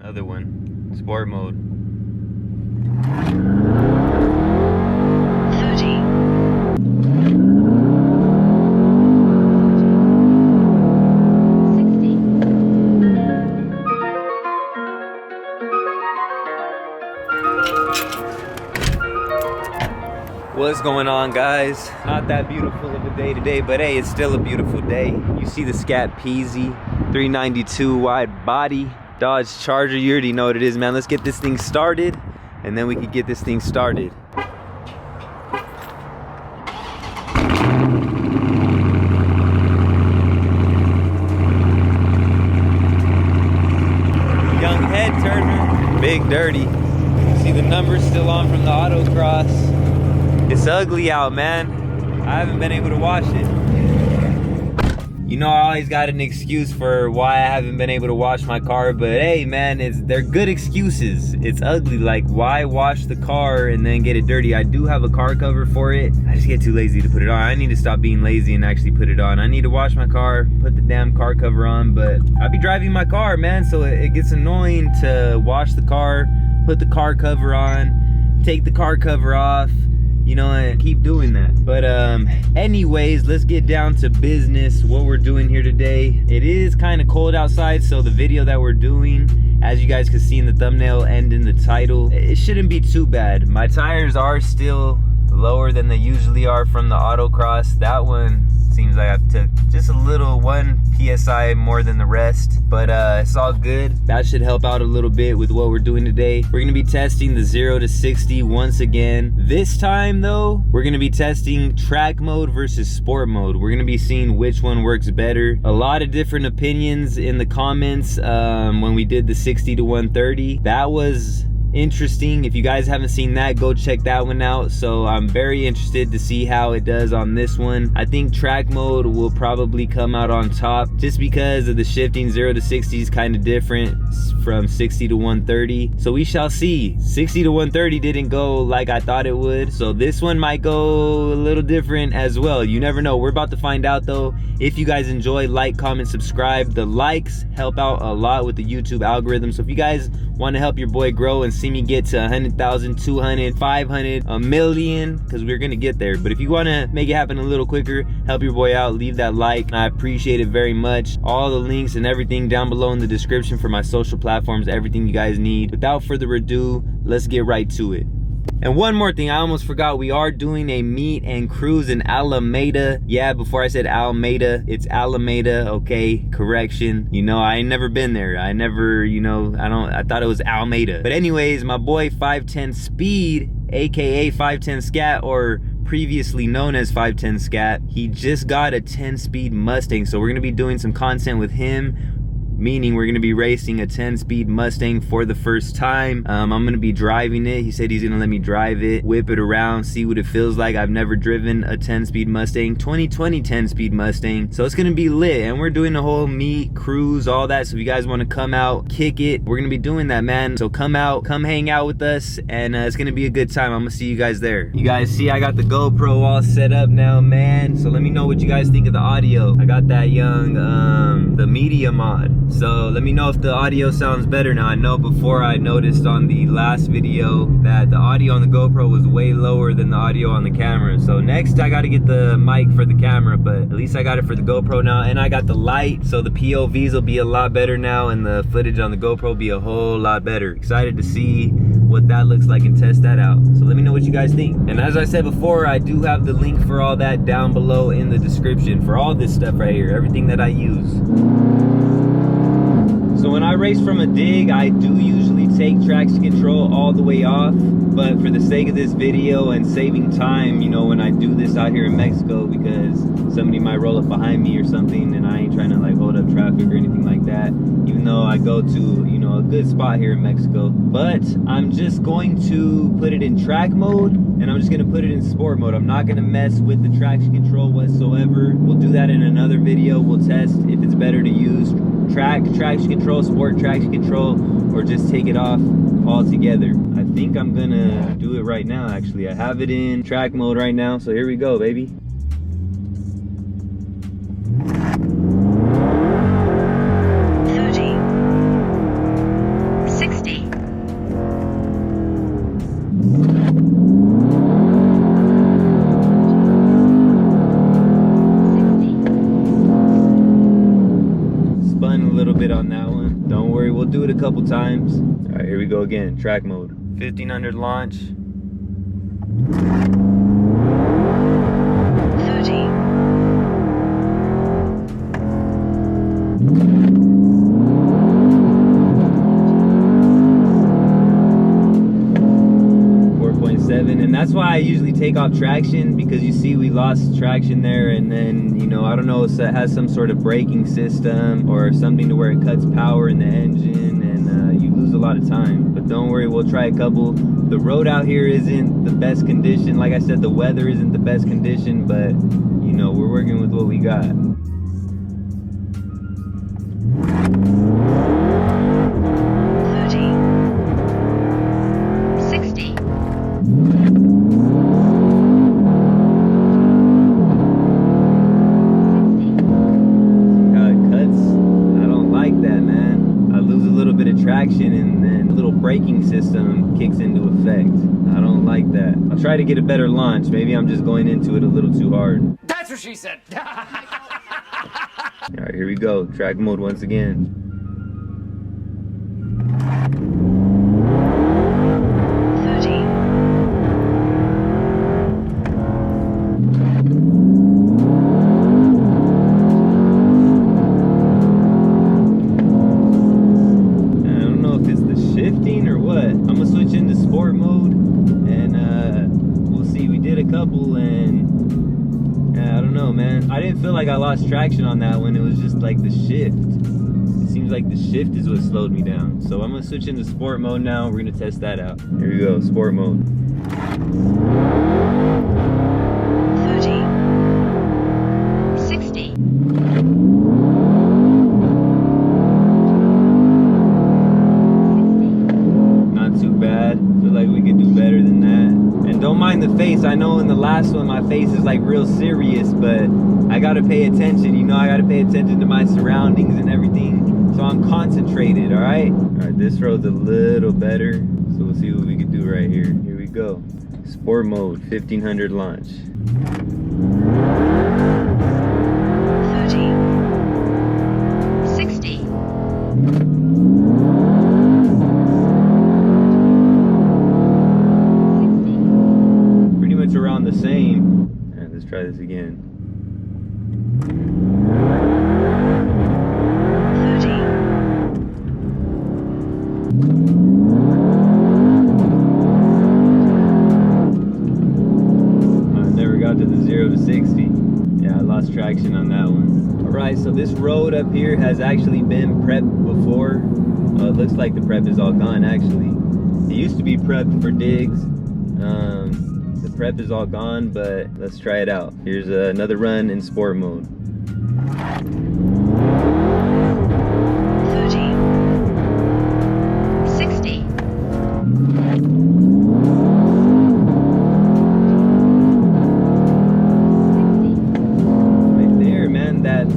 Other one, sport mode. 30. What's going on, guys? Not that beautiful of a day today, but hey, it's still a beautiful day. You see the Scat Peasy 392 wide body Dodge Charger. You already know what it is, man. Let's get this thing started, and then we can get this thing started. Young head turner, big dirty. See the numbers still on from the autocross. It's ugly out, man. I haven't been able to wash it. You know, I always got an excuse for why I haven't been able to wash my car, but hey, man, they're good excuses. It's ugly. Like, why wash the car and then get it dirty? I do have a car cover for it. I just get too lazy to put it on. I need to stop being lazy and actually put it on. I need to wash my car, put the damn car cover on, but I be driving my car, man, so it gets annoying to wash the car, put the car cover on, take the car cover off, you know, and keep doing that. But anyways, let's get down to business. What we're doing here today, it is kind of cold outside, so the video that we're doing, as you guys can see in the thumbnail and in the title, it shouldn't be too bad. My tires are still lower than they usually are from the autocross. That one seems like I took just a little 1 PSI more than the rest, but it's all good. That should help out a little bit with what we're doing today. We're gonna be testing the 0 to 60 once again. This time though, we're gonna be testing track mode versus sport mode. We're gonna be seeing which one works better. A lot of different opinions in the comments when we did the 60 to 130. That was interesting. If you guys haven't seen that, go check that one out. So I'm very interested to see how it does on this one. I think track mode will probably come out on top just because of the shifting. 0 to 60 is kind of different from 60 to 130, so we shall see. 60 to 130 didn't go like I thought it would, so this one might go a little different as well. You never know. We're about to find out though. If you guys enjoy, like, comment, subscribe. The likes help out a lot with the YouTube algorithm, so if you guys want to help your boy grow and see me get to 100,000, 200, 500, a million, because we're gonna get there. But if you want to make it happen a little quicker, help your boy out, leave that like. I appreciate it very much. All the links and everything down below in the description for my social platforms, everything you guys need. Without further ado, let's get right to it. And one more thing, I almost forgot, we are doing a meet and cruise in Alameda. Yeah, before I said Alameda, it's Alameda, okay, correction. You know, I ain't never been there. I never, you know, I thought it was Alameda. But anyways, my boy 510 Speed, aka 510 Scat, or previously known as 510 Scat, he just got a 10-speed Mustang. So we're gonna be doing some content with him, meaning we're gonna be racing a 10-speed Mustang for the first time. I'm gonna be driving it. He said he's gonna let me drive it, whip it around, see what it feels like. I've never driven a 10-speed Mustang, 2020 10-speed Mustang, so it's gonna be lit. And we're doing the whole meet, cruise, all that. So if you guys wanna come out, kick it, we're gonna be doing that, man. So come out, come hang out with us, and it's gonna be a good time. I'm gonna see you guys there. You guys see I got the GoPro all set up now, man. So let me know what you guys think of the audio. I got that young, the media mod. So let me know if the audio sounds better now. I know before I noticed on the last video that the audio on the GoPro was way lower than the audio on the camera. So next I got to get the mic for the camera, but at least I got it for the GoPro now. And I got the light, so the POVs will be a lot better now, and the footage on the GoPro will be a whole lot better. Excited to see what that looks like and test that out. So let me know what you guys think. And as I said before, I do have the link for all that down below in the description for all this stuff right here, everything that I use. So when I race from a dig, I do usually take traction control all the way off, but for the sake of this video and saving time, you know, when I do this out here in Mexico, because somebody might roll up behind me or something, and I ain't trying to like hold up traffic or anything like that, even though I go to, you know, a good spot here in Mexico. But I'm just going to put it in track mode, and I'm just going to put it in sport mode. I'm not going to mess with the traction control whatsoever. We'll do that in another video. We'll test if it's better to use traction control, sport traction control, or just take it off altogether. I think I'm gonna do it right now. Actually, I have it in track mode right now, so here we go, baby. it a couple times. All right, here we go again, track mode. 1500 launch. 30. 4.7, and that's why I usually take off traction, because you see we lost traction there, and then, you know, I don't know if it has some sort of braking system or something to where it cuts power in the engine, and you lose a lot of time. But don't worry, we'll try a couple. The road out here isn't the best condition. Like I said, the weather isn't the best condition, but you know, we're working with what we got. 60. How it cuts, I don't like that, man. I lose a little bit of traction, and then a little braking system kicks into effect. I don't like that. I'll try to get a better launch. Maybe I'm just going into it a little too hard. That's what she said. All right, here we go. Track mode once again. 30. I don't know if it's the shifting or what. I'm gonna switch into sport mode, and we'll see. We did a couple, and I don't know, man. I didn't feel like I lost traction on that one. It was just like the shift. It seems like the shift is what slowed me down. So I'm gonna switch into sport mode now. We're gonna test that out. Here we go, sport mode. 30. 60. Not too bad. Feel like we could do better than that. And don't mind the face. I know in the last one my face is like real serious, but I gotta pay attention. You know, I gotta pay attention to my surroundings and everything. So I'm concentrated, all right? All right, this road's a little better. So we'll see what we can do right here. Here we go. Sport mode, 1500 launch. 30. 60. Pretty much around the same. All right, let's try this again. 30. I never got to the 0 to 60. Yeah, I lost traction on that one. All right, so this road up here has actually been prepped before. It looks like the prep is all gone, actually. It used to be prepped for digs. The prep is all gone, but let's try it out. Here's another run in sport mode. 30. 60. Right there, man, that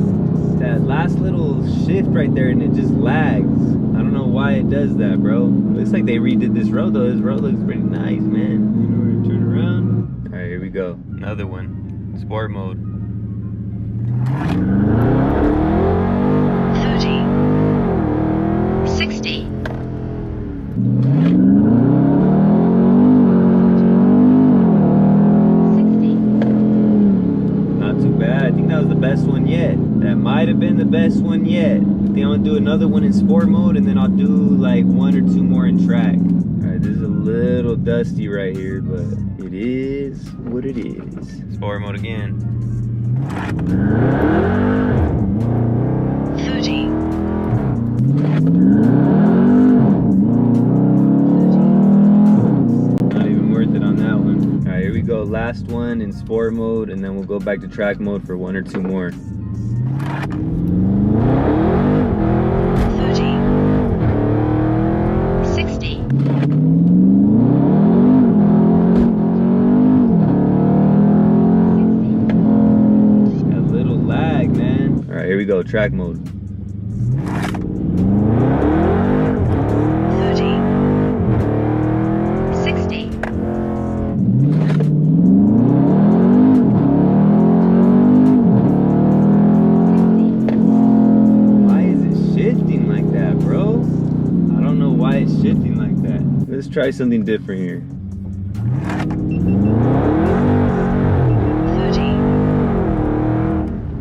last little shift right there, and it just lags. I don't know why it does that, bro. Looks like they redid this road, though. This road looks pretty nice, man. You know where to turn around. All right, here we go. Another one. Sport mode. 30. 60. Not too bad. I think that was the best one yet. That might have been the best one yet. I think I'm gonna do another one in sport mode, and then I'll do like 1 or 2 more in track. All right, this is a little dusty right here, but it is what it is. Sport mode again. 30. Not even worth it on that one. All right, here we go. Last one in sport mode, and then we'll go back to track mode for 1 or 2 more. 30. 60. That little lag, man. All right, here we go. Track mode. 30. 60. Why is it shifting like that, bro? it's shifting like that. Let's try something different here.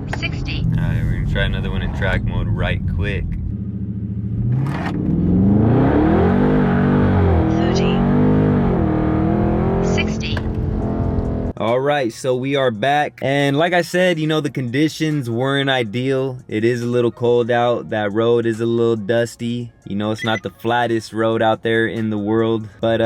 30, 60, Alright, we're gonna try another one in track mode right quick. 60. Alright, so we are back, and like I said, you know, the conditions weren't ideal. It is a little cold out. That road is a little dusty. You know, it's not the flattest road out there in the world, but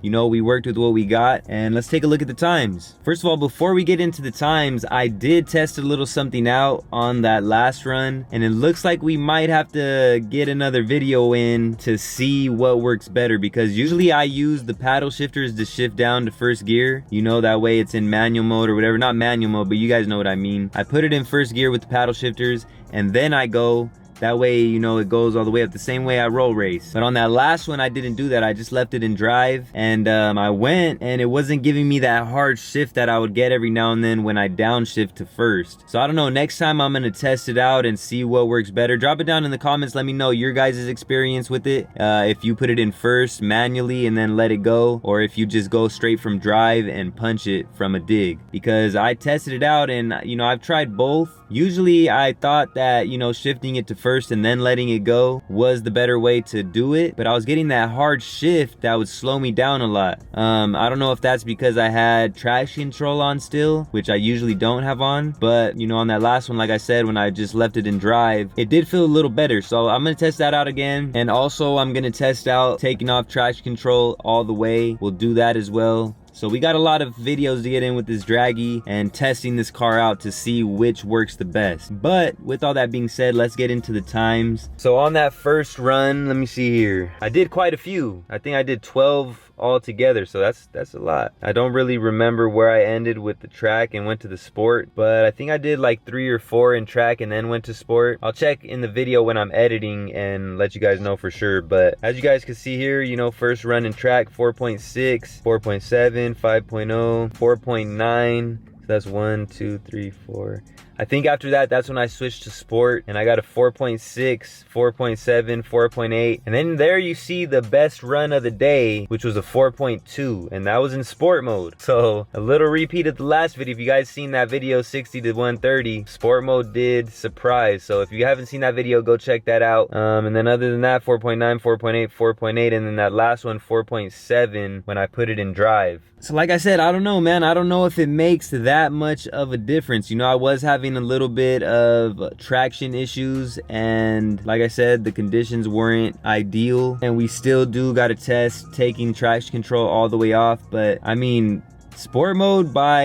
you know, we worked with what we got. And let's take a look at the times. First of all, before we get into the times, I did test a little something out on that last run, and it looks like we might have to get another video in to see what works better, because usually I use the paddle shifters to shift down to first gear. You know, that way it's in manual mode or whatever. Not manual mode, but you guys know what I mean. I put it in first gear with the paddle shifters, and then I go. That way, you know, it goes all the way up the same way I roll race. But on that last one, I didn't do that. I just left it in drive, and I went, and it wasn't giving me that hard shift that I would get every now and then when I downshift to first. So I don't know, next time I'm gonna test it out and see what works better. Drop it down in the comments. Let me know your guys' experience with it. If you put it in first manually and then let it go, or if you just go straight from drive and punch it from a dig. Because I tested it out, and you know, I've tried both. Usually I thought that, you know, shifting it to first and then letting it go was the better way to do it, but I was getting that hard shift that would slow me down a lot. I don't know if that's because I had traction control on still, which I usually don't have on, but you know, on that last one, like I said, when I just left it in drive, it did feel a little better. So I'm gonna test that out again, and also I'm gonna test out taking off traction control all the way. We'll do that as well. So we got a lot of videos to get in with this Dragy and testing this car out to see which works the best. But with all that being said, let's get into the times. So on that first run, let me see here. I did quite a few. I think I did 12 all together, so that's a lot. I don't really remember where I ended with the track and went to the sport, but I think I did like 3 or 4 in track and then went to sport. I'll check in the video when I'm editing and let you guys know for sure. But as you guys can see here, you know, first run in track 4.6, 4.7, 5.0, 4.9. So that's 1, 2, 3, 4. I think after that, that's when I switched to sport, and I got a 4.6, 4.7, 4.8. And then there you see the best run of the day, which was a 4.2, and that was in sport mode. So a little repeat of the last video. If you guys seen that video, 60 to 130, sport mode did surprise. So if you haven't seen that video, go check that out. And then other than that, 4.9, 4.8, 4.8, and then that last one, 4.7, when I put it in drive. So like I said, I don't know, man. I don't know if it makes that much of a difference. You know, I was having a little bit of traction issues, and like I said, the conditions weren't ideal, and we still do got to test taking traction control all the way off. But I mean, sport mode by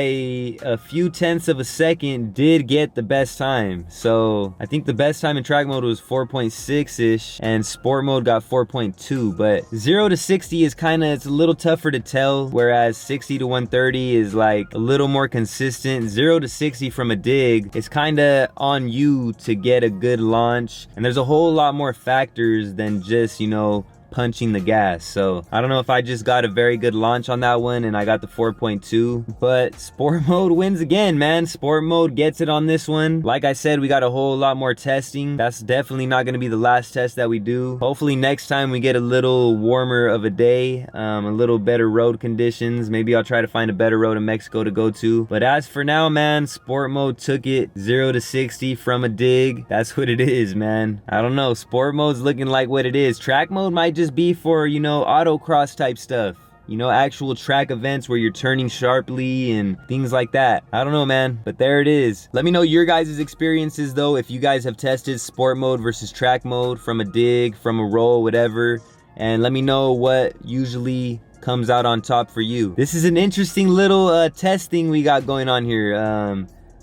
a few tenths of a second did get the best time. So I think the best time in track mode was 4.6-ish, and sport mode got 4.2. But 0 to 60 is kind of, it's a little tougher to tell, whereas 60 to 130 is like a little more consistent. 0 to 60 from a dig is kind of on you to get a good launch, and there's a whole lot more factors than just, you know, punching the gas. So I don't know if I just got a very good launch on that one and I got the 4.2, but sport mode wins again, man. Sport mode gets it on this one. Like I said, we got a whole lot more testing. That's definitely not going to be the last test that we do. Hopefully next time we get a little warmer of a day, a little better road conditions. Maybe I'll try to find a better road in Mexico to go to. But as for now, man, sport mode took it. 0 to 60 from a dig. That's what it is, man. I don't know. Sport mode's looking like what it is. Track mode might just be for, you know, autocross type stuff. You know, actual track events where you're turning sharply and things like that. I don't know, man, but there it is. Let me know your guys' experiences though, if you guys have tested sport mode versus track mode from a dig, from a roll, whatever. And let me know what usually comes out on top for you. This is an interesting little testing we got going on here.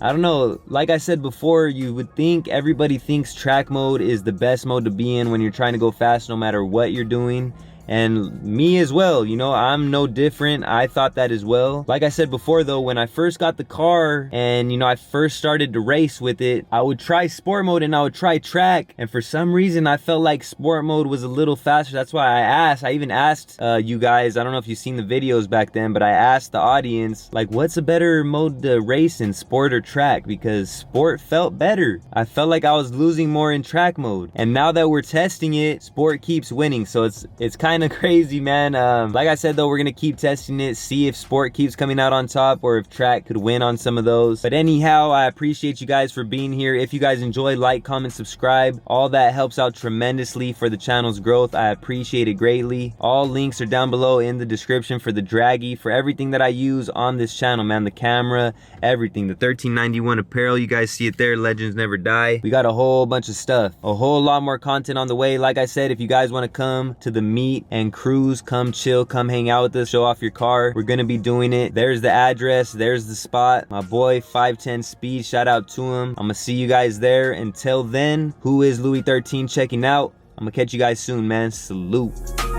I don't know, like I said before, you would think everybody thinks track mode is the best mode to be in when you're trying to go fast no matter what you're doing. and me as well. You know, I'm no different. I thought that as well. Like I said before though, when I first got the car and, you know, I first started to race with it, I would try sport mode and I would try track, and for some reason I felt like sport mode was a little faster. That's why I even asked you guys, I don't know if you've seen the videos back then, but I asked the audience, like, what's a better mode to race in, sport or track? Because sport felt better. I felt like I was losing more in track mode, and now that we're testing it, sport keeps winning. So it's kind of crazy, man. Like I said though, we're gonna keep testing it, see if sport keeps coming out on top or if track could win on some of those. But anyhow, I appreciate you guys for being here. If you guys enjoy, like, comment, subscribe. All that helps out tremendously for the channel's growth. I appreciate it greatly. All links are down below in the description for the Dragy, for everything that I use on this channel, man. The camera, everything. The 1391 apparel, you guys see it there. Legends never die. We got a whole bunch of stuff, a whole lot more content on the way. Like I said, if you guys want to come to the meet and cruise, come chill, come hang out with us, show off your car, we're gonna be doing it. There's the address, there's the spot. My boy 510 Speed, shout out to him. I'm gonna see you guys there. Until then, who is Louie XIII checking out. I'm gonna catch you guys soon, man. Salute.